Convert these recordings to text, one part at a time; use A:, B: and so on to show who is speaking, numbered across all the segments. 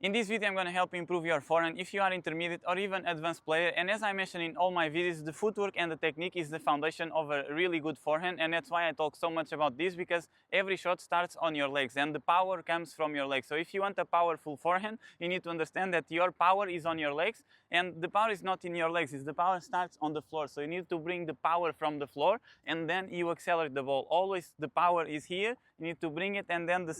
A: In this video, I'm going to help you improve your forehand if you are intermediate or even advanced player. And as I mentioned in all my videos, the footwork and the technique is the foundation of a really good forehand. And that's why I talk so much about this, because every shot starts on your legs and the power comes from your legs. So if you want a powerful forehand, you need to understand that your power is on your legs, and the power is not in your legs. It's the power starts on the floor. So you need to bring the power from the floor and then you accelerate the ball. Always the power is here. You need to bring it, and then the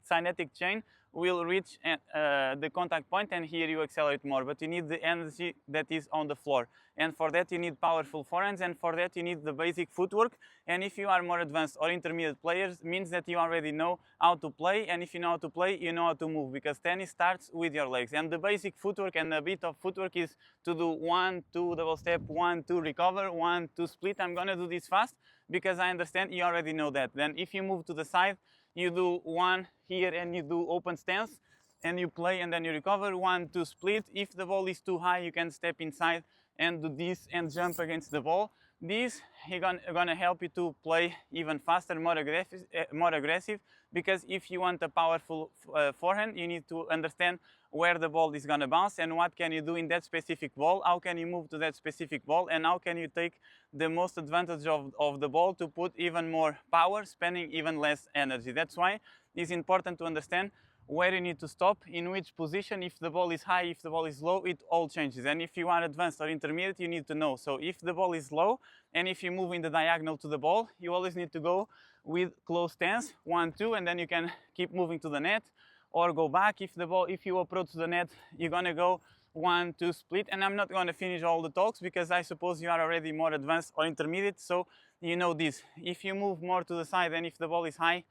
A: kinetic chain will reach the contact point, and here you accelerate more. But you need the energy that is on the floor, and for that you need powerful forehands, and for that you need the basic footwork. And if you are more advanced or intermediate players, means that you already know how to play, and if you know how to play, you know how to move, because tennis starts with your legs. And the basic footwork and a bit of footwork is to do 1, 2 double step, 1, 2 recover, 1, 2 split. I'm gonna do this fast because I understand you already know that. Then if you move to the side, you do 1 here and you do open stance and you play, and then you recover, 1, 2 split. If the ball is too high, you can step inside and do this and jump against the ball. This is gonna help you to play even faster, more aggressive, because if you want a powerful forehand, you need to understand where the ball is gonna bounce and what can you do in that specific ball, how can you move to that specific ball, and how can you take the most advantage of the ball to put even more power, spending even less energy. That's why it's important to understand where you need to stop, in which position. If the ball is high, if the ball is low, it all changes. And if you are advanced or intermediate, you need to know. So if the ball is low and if you move in the diagonal to the ball, you always need to go with close stance, 1, 2, and then you can keep moving to the net or go back. If you approach the net, you're gonna go 1, 2 split. And I'm not going to finish all the talks because I suppose you are already more advanced or intermediate, so you know this. If you move more to the side and if the ball is high,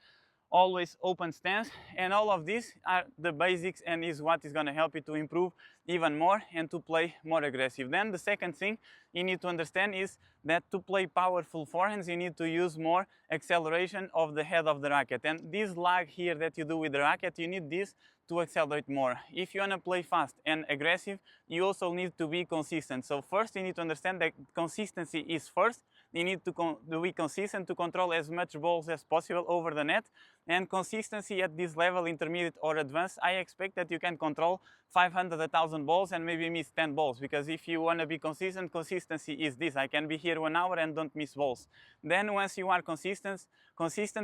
A: always open stance. And all of these are the basics and is what is going to help you to improve even more and to play more aggressive. Then the second thing you need to understand is that to play powerful forehands, you need to use more acceleration of the head of the racket. And this lag here that you do with the racket, you need this to accelerate more. If you want to play fast and aggressive, you also need to be consistent. So first you need to understand that consistency is first. You need to be consistent to control as much balls as possible over the net. And consistency at this level, intermediate or advanced, I expect that you can control 500, 1,000 balls and maybe miss 10 balls. Because if you want to be consistent, consistency is this. I can be here 1 hour and don't miss balls. Then once you are consistent,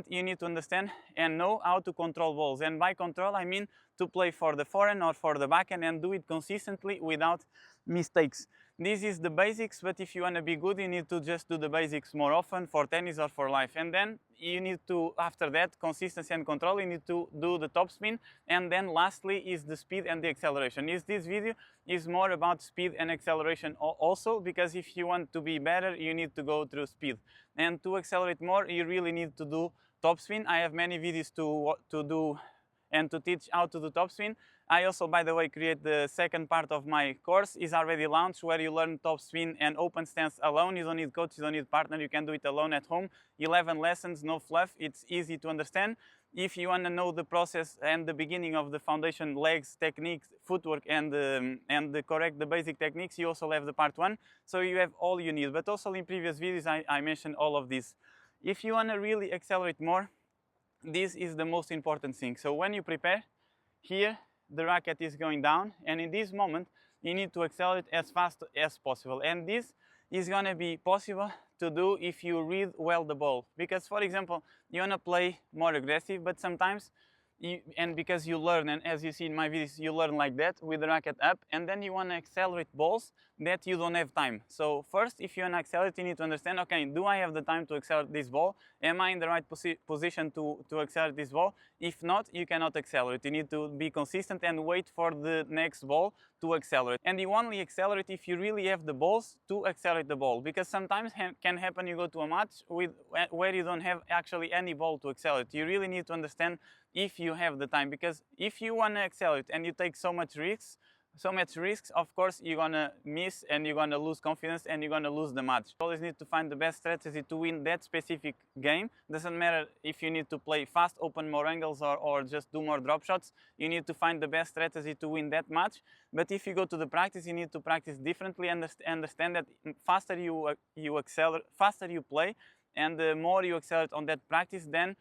A: you need to understand and know how to control balls. And by control, I mean to play for the forehand or for the backhand and do it consistently without mistakes. This is the basics, but if you want to be good, you need to just do the basics more often for tennis or for life. And then you need to, after that, consistency and control, you need to do the topspin. And then lastly is the speed and the acceleration. This video is more about speed and acceleration also, because if you want to be better, you need to go through speed. And to accelerate more, you really need to do topspin. I have many videos to do and to teach how to do topspin. I also, by the way, create the second part of my course, is already launched, where you learn topspin and open stance alone. You don't need coach, you don't need partner, you can do it alone at home. 11 lessons, no fluff, it's easy to understand. If you want to know the process and the beginning of the foundation, legs, techniques, footwork, and the basic techniques, you also have the part 1. So you have all you need. But also in previous videos, I mentioned all of this. If you want to really accelerate more, this is the most important thing. So when you prepare, here the racket is going down, and in this moment you need to accelerate as fast as possible. And this is going to be possible to do if you read well the ball. Because, for example, you want to play more aggressive, but sometimes because you learn, and as you see in my videos, you learn like that with the racket up, and then you want to accelerate balls that you don't have time. So first, if you want to accelerate, you need to understand, okay, do I have the time to accelerate this ball? Am I in the right position to accelerate this ball? If not, you cannot accelerate. You need to be consistent and wait for the next ball to accelerate. And you only accelerate if you really have the balls to accelerate the ball. Because sometimes can happen you go to a match where you don't have actually any ball to accelerate. You really need to understand if you have the time, because if you want to accelerate and you take so much risks, of course you're gonna miss and you're gonna lose confidence and you're gonna lose the match. You always need to find the best strategy to win that specific game. Doesn't matter if you need to play fast, open more angles, or just do more drop shots. You need to find the best strategy to win that match. But if you go to the practice, you need to practice differently and understand that faster you accelerate, faster you play, and the more you accelerate on that practice, then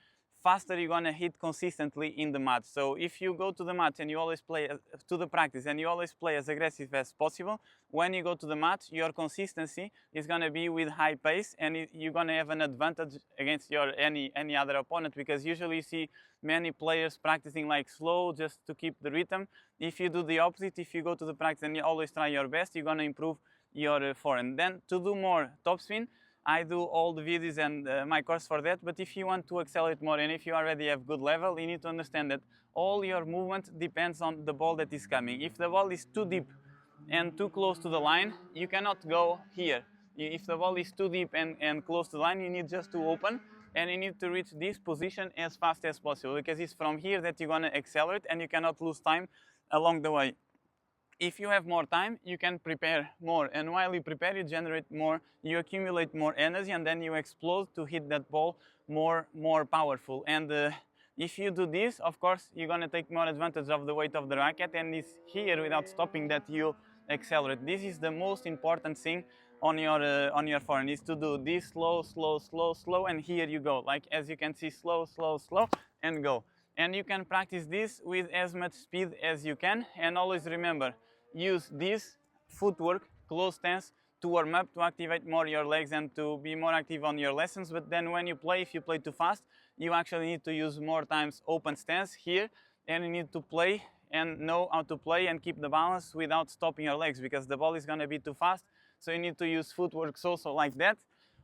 A: faster you're gonna hit consistently in the match. So if you go to the match and you always play to the practice and you always play as aggressive as possible, when you go to the match, your consistency is gonna be with high pace, and you're gonna have an advantage against your any other opponent, because usually you see many players practicing like slow just to keep the rhythm. If you do the opposite, if you go to the practice and you always try your best, you're gonna improve your forehand. Then to do more topspin, I do all the videos and my course for that, but if you want to accelerate more and if you already have good level, you need to understand that all your movement depends on the ball that is coming. If the ball is too deep and too close to the line, you cannot go here. If the ball is too deep and close to the line, you need just to open, and you need to reach this position as fast as possible, because it's from here that you're gonna accelerate and you cannot lose time along the way. If you have more time, you can prepare more, and while you prepare, you generate more, you accumulate more energy, and then you explode to hit that ball more powerful. And if you do this, of course, you're gonna take more advantage of the weight of the racket, and it's here without stopping that you accelerate. This is the most important thing on your forehand, is to do this slow, slow, slow, slow, and here you go. Like as you can see, slow, slow, slow, and go. And you can practice this with as much speed as you can, and always remember, use this footwork, close stance, to warm up, to activate more your legs and to be more active on your lessons. But then when you play, if you play too fast, you actually need to use more times open stance here, and you need to play and know how to play and keep the balance without stopping your legs, because the ball is gonna be too fast. So you need to use footwork also like that,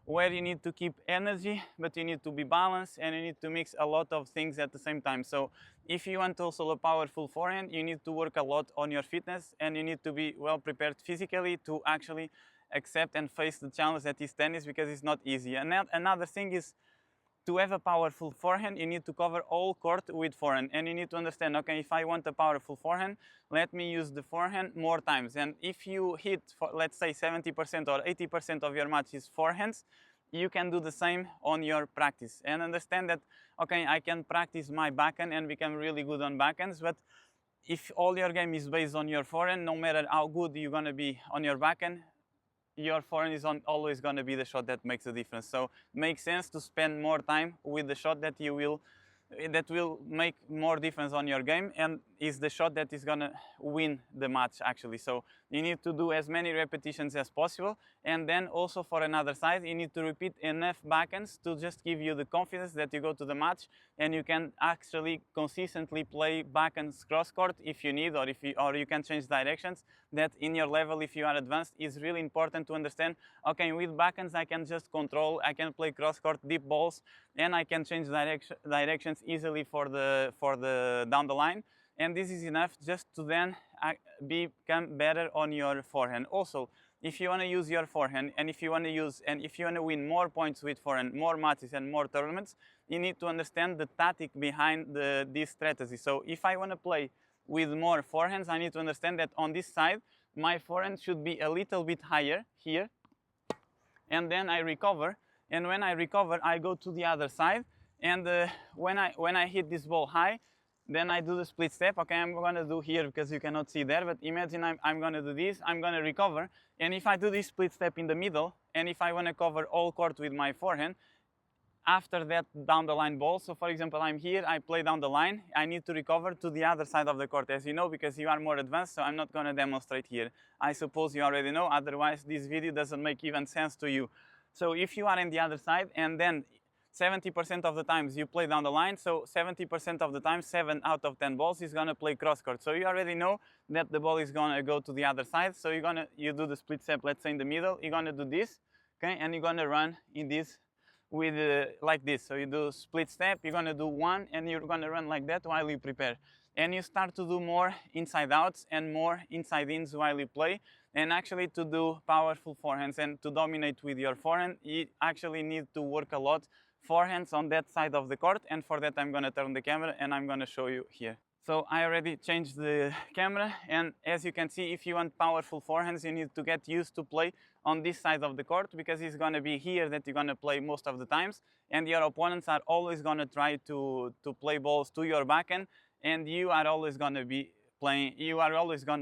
A: where you need to keep energy, but you need to be balanced, and you need to mix a lot of things at the same time. So if you want also a powerful forehand, you need to work a lot on your fitness, and you need to be well prepared physically to actually accept and face the challenge that is tennis, because it's not easy. And another thing is, to have a powerful forehand, you need to cover all court with forehand, and you need to understand, okay, if I want a powerful forehand, let me use the forehand more times. And if you hit, let's say 70% or 80% of your match is forehands, you can do the same on your practice, and understand that, okay, I can practice my backhand and become really good on backhands, but if all your game is based on your forehand, no matter how good you're gonna be on your backhand, your forehand is always going to be the shot that makes a difference. So it makes sense to spend more time with the shot that will make more difference on your game, and is the shot that is going to win the match actually. So you need to do as many repetitions as possible, and then also for another side, you need to repeat enough backhands to just give you the confidence that you go to the match and you can actually consistently play backhands cross court if you need, or you can change directions. That in your level, if you are advanced, is really important to understand, okay, with backhands I can just control, I can play cross court deep balls, and I can change directions easily for the down the line, and this is enough just to then become better on your forehand. Also, if you want to use your forehand, and if you want to win more points with forehand, more matches and more tournaments, you need to understand the tactic behind this strategy. So if I want to play with more forehands, I need to understand that on this side, my forehand should be a little bit higher here, and then I recover, and when I recover, I go to the other side, and when I hit this ball high, then I do the split step. Okay, I'm gonna do here because you cannot see there, but imagine I'm gonna do this, I'm gonna recover, and if I do this split step in the middle, and if I wanna cover all court with my forehand, after that down the line ball, so for example, I'm here, I play down the line, I need to recover to the other side of the court, as you know, because you are more advanced, so I'm not gonna demonstrate here. I suppose you already know, otherwise this video doesn't make even sense to you. So if you are in the other side, and then 70% of the times you play down the line, so 70% of the time, 7 out of 10 balls is gonna play cross court. So you already know that the ball is gonna go to the other side, so you do the split step, let's say in the middle, you're gonna do this, okay, and you're gonna run in this with like this. So you do split step, you're gonna do one, and you're gonna run like that while you prepare. And you start to do more inside outs and more inside ins while you play. And actually, to do powerful forehands and to dominate with your forehand, you actually need to work a lot forehands on that side of the court, and for that I'm gonna turn the camera and I'm gonna show you here. So I already changed the camera, and as you can see, if you want powerful forehands, you need to get used to play on this side of the court, because it's gonna be here that you're gonna play most of the times, and your opponents are always gonna try to play balls to your backhand, and you are always gonna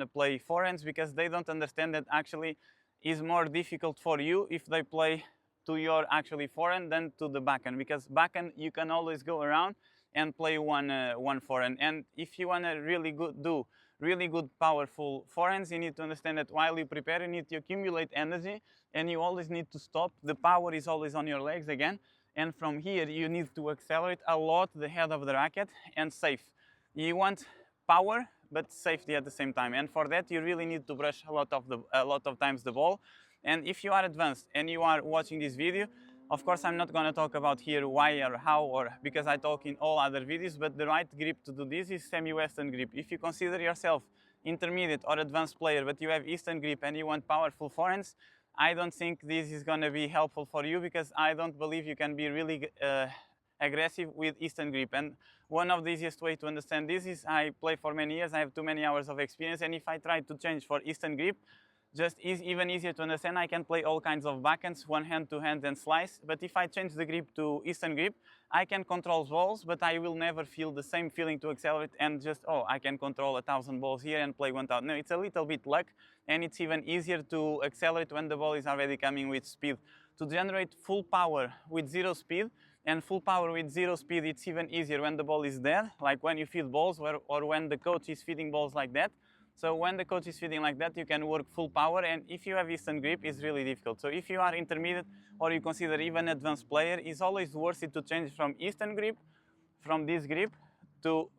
A: play forehands, because they don't understand that actually is more difficult for you if they play to your actually forehand than to the backhand, because backhand you can always go around and play one forehand. And if you want to do really good powerful forehands, you need to understand that while you prepare, you need to accumulate energy, and you always need to stop. The power is always on your legs again, and from here you need to accelerate a lot the head of the racket and safe. You want power but safety at the same time, and for that you really need to brush a lot of times the ball. And if you are advanced and you are watching this video, of course I'm not going to talk about here why or how, or because I talk in all other videos, but the right grip to do this is semi-western grip. If you consider yourself intermediate or advanced player but you have eastern grip and you want powerful forehands, I don't think this is going to be helpful for you, because I don't believe you can be really aggressive with eastern grip. And one of the easiest way to understand this is I play for many years, I have too many hours of experience, and if I try to change for eastern grip, just is even easier to understand. I can play all kinds of backhands, one hand, two hands, and slice. But if I change the grip to eastern grip, I can control balls, but I will never feel the same feeling to accelerate and just, oh, I can control 1,000 balls here and play 1,000. No, it's a little bit luck, and it's even easier to accelerate when the ball is already coming with speed. To generate full power with zero speed and full power with zero speed, it's even easier when the ball is dead, like when you feed balls or when the coach is feeding balls like that. So when the coach is feeding like that, you can work full power, and if you have eastern grip, it's really difficult. So if you are intermediate or you consider even advanced player, it's always worth it to change from eastern grip, from this grip, to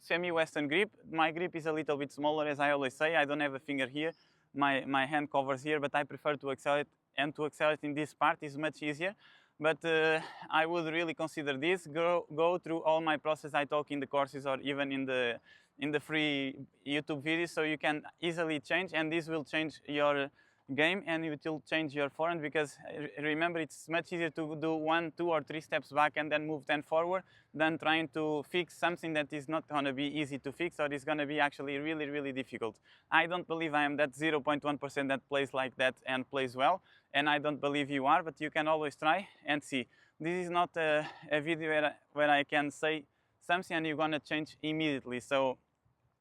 A: semi-western grip. My grip is a little bit smaller, as I always say. I don't have a finger here. My hand covers here, but I prefer to accelerate, and to accelerate in this part is much easier. But I would really consider this. Go through all my process I talk in the courses or even in the free YouTube videos, so you can easily change, and this will change your game and it will change your forehand, because remember, it's much easier to do 1, 2, or 3 steps back and then move 10 forward than trying to fix something that is not going to be easy to fix, or is going to be actually really, really difficult. I don't believe I am that 0.1% that plays like that and plays well, and I don't believe you are, but you can always try and see. This is not a video where I can say something and you're going to change immediately. So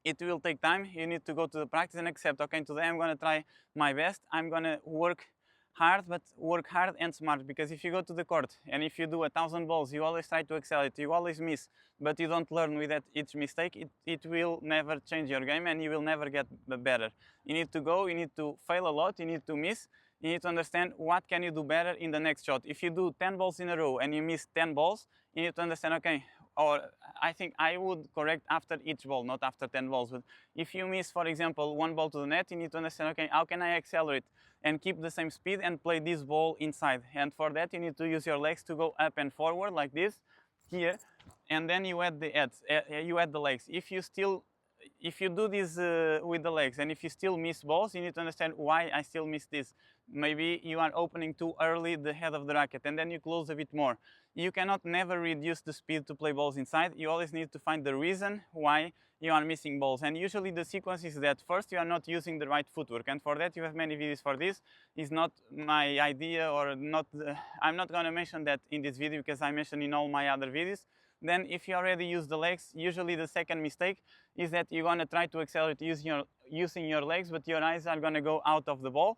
A: it will take time. You need to go to the practice and accept, okay, today I'm going to try my best. I'm going to work hard, but work hard and smart, because if you go to the court and if you do 1,000 balls, you always try to accelerate, you always miss, but you don't learn with that each mistake, it will never change your game and you will never get better. You need to go, you need to fail a lot, you need to miss, you need to understand what can you do better in the next shot. If you do 10 balls in a row and you miss 10 balls, you need to understand, okay, or I think I would correct after each ball, not after 10 balls. But if you miss, for example, 1 ball to the net, you need to understand, okay, how can I accelerate and keep the same speed and play this ball inside? And for that, you need to use your legs to go up and forward like this, here, and then you add the heads, you add the legs. If you do this with the legs and if you still miss balls, you need to understand why I still miss this. Maybe you are opening too early the head of the racket and then you close a bit more. You cannot never reduce the speed to play balls inside. You always need to find the reason why you are missing balls. And usually the sequence is that first you are not using the right footwork. And for that you have many videos for this. It's not my idea, or not. I'm not going to mention that in this video because I mentioned in all my other videos. Then if you already use the legs, usually the second mistake is that you're going to try to accelerate using your legs, but your eyes are going to go out of the ball.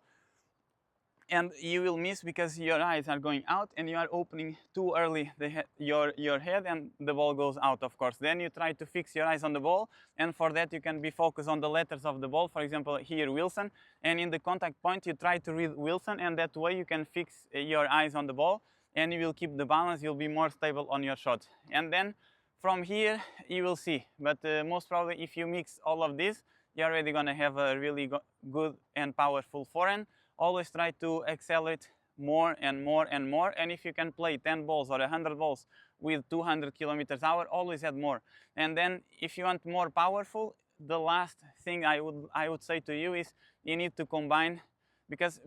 A: And you will miss because your eyes are going out and you are opening too early your head, and the ball goes out, of course. Then you try to fix your eyes on the ball, and for that you can be focused on the letters of the ball. For example, here Wilson, and in the contact point you try to read Wilson, and that way you can fix your eyes on the ball and you will keep the balance, you'll be more stable on your shot. And then from here you will see, but most probably if you mix all of this, you're already going to have a really good and powerful forehand. Always try to accelerate more and more and more, and if you can play 10 balls or 100 balls with 200 kilometers per hour, always add more. And then if you want more powerful, the last thing I would say to you is you need to combine, because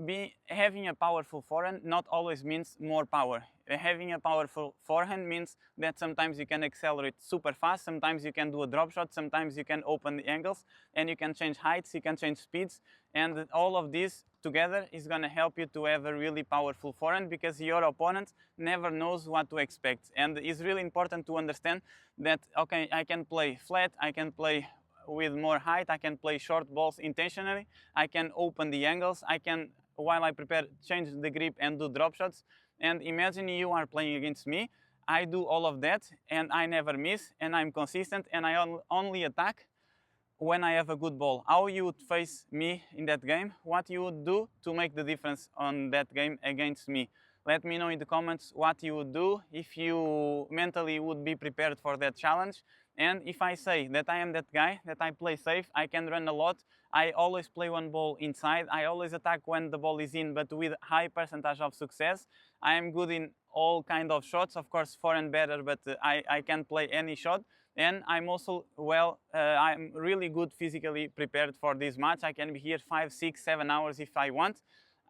A: having a powerful forehand not always means more power. Having a powerful forehand means that sometimes you can accelerate super fast, sometimes you can do a drop shot, sometimes you can open the angles, and you can change heights, you can change speeds, and all of this together is going to help you to have a really powerful forehand, because your opponent never knows what to expect. And it's really important to understand that, okay, I can play flat, I can play with more height, I can play short balls intentionally, I can open the angles, I can, while I prepare, change the grip and do drop shots. And imagine you are playing against me. I do all of that and I never miss and I'm consistent and I only attack when I have a good ball. How you would face me in that game? What you would do to make the difference on that game against me? Let me know in the comments what you would do, if you mentally would be prepared for that challenge. And if I say that I am that guy, that I play safe, I can run a lot, I always play one ball inside, I always attack when the ball is in, but with high percentage of success. I am good in all kind of shots, of course forehand better, but I can play any shot. And I'm also I'm really good physically prepared for this match. I can be here 5, 6, 7 hours if I want.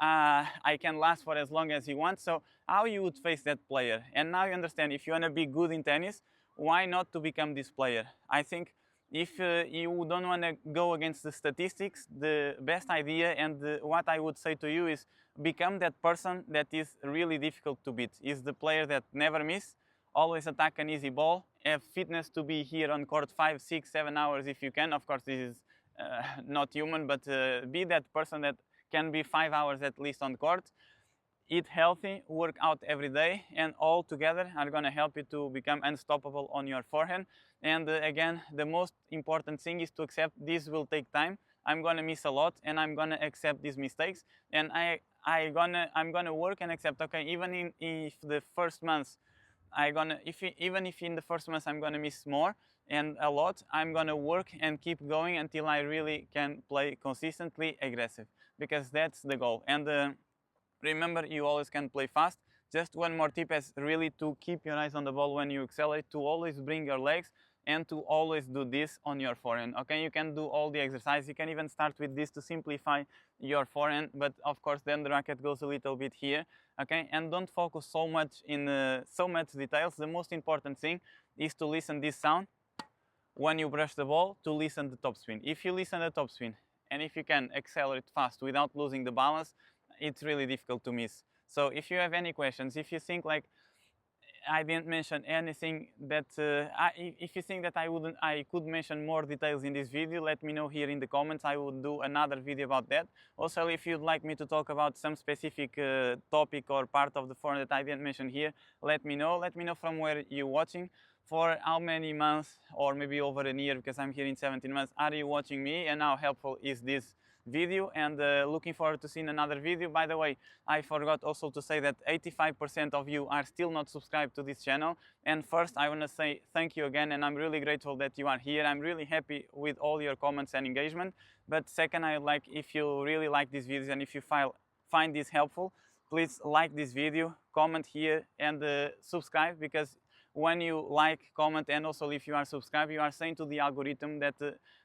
A: I can last for as long as you want. So how you would face that player? And now you understand, if you want to be good in tennis, why not to become this player? I think if you don't want to go against the statistics, the best idea and what I would say to you is become that person that is really difficult to beat. Is the player that never miss, always attack an easy ball, have fitness to be here on court 5, 6, 7 hours if you can. Of course, this is not human, but be that person that can be 5 hours at least on court. Eat healthy, work out every day, and all together are going to help you to become unstoppable on your forehand. And again, the most important thing is to accept this will take time. I'm going to miss a lot, and I'm going to accept these mistakes. And I'm gonna work and accept. Okay, even if the first months even if in the first month I'm gonna miss more and a lot, I'm gonna work and keep going until I really can play consistently aggressive, because that's the goal. And remember, you always can play fast. Just one more tip is really to keep your eyes on the ball when you accelerate, to always bring your legs and to always do this on your forehand. Okay, you can do all the exercise. You can even start with this to simplify your forehand, but of course then the racket goes a little bit here. Okay, and don't focus so much in so much details. The most important thing is to listen this sound when you brush the ball, to listen the topspin. If you listen the topspin and if you can accelerate fast without losing the balance, it's really difficult to miss. So if you have any questions, if you think like I didn't mention anything that if you think that I could mention more details in this video, let me know here in the comments. I will do another video about that. Also, if you'd like me to talk about some specific topic or part of the forehand that I didn't mention here, let me know. Let me know from where you're watching, for how many months or maybe over a year, because I'm here in 17 months, are you watching me, and how helpful is this video. And looking forward to seeing another video. By the way, I forgot also to say that 85% of you are still not subscribed to this channel. And first, I want to say thank you again, and I'm really grateful that you are here. I'm really happy with all your comments and engagement. But second, I would like, if you really like these videos and if you find this helpful, please like this video, comment here, and subscribe, because when you like, comment, and also if you are subscribed, you are saying to the algorithm that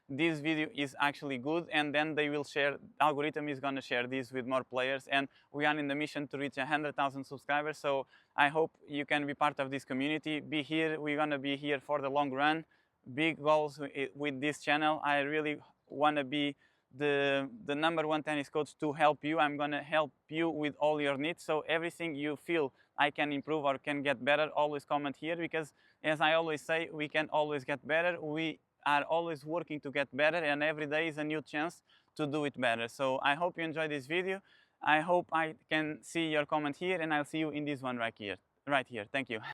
A: this video is actually good, and then they will share, the algorithm is going to share this with more players, and we are in the mission to reach 100,000 subscribers. So I hope you can be part of this community. Be here, we're going to be here for the long run. Big goals with this channel. I really want to be the #1 tennis coach to help you. I'm going to help you with all your needs. So everything you feel I can improve or can get better, always comment here, because as I always say, we can always get better. We are always working to get better, and every day is a new chance to do it better. So I hope you enjoyed this video. I hope I can see your comment here, and I'll see you in this one right here. Thank you.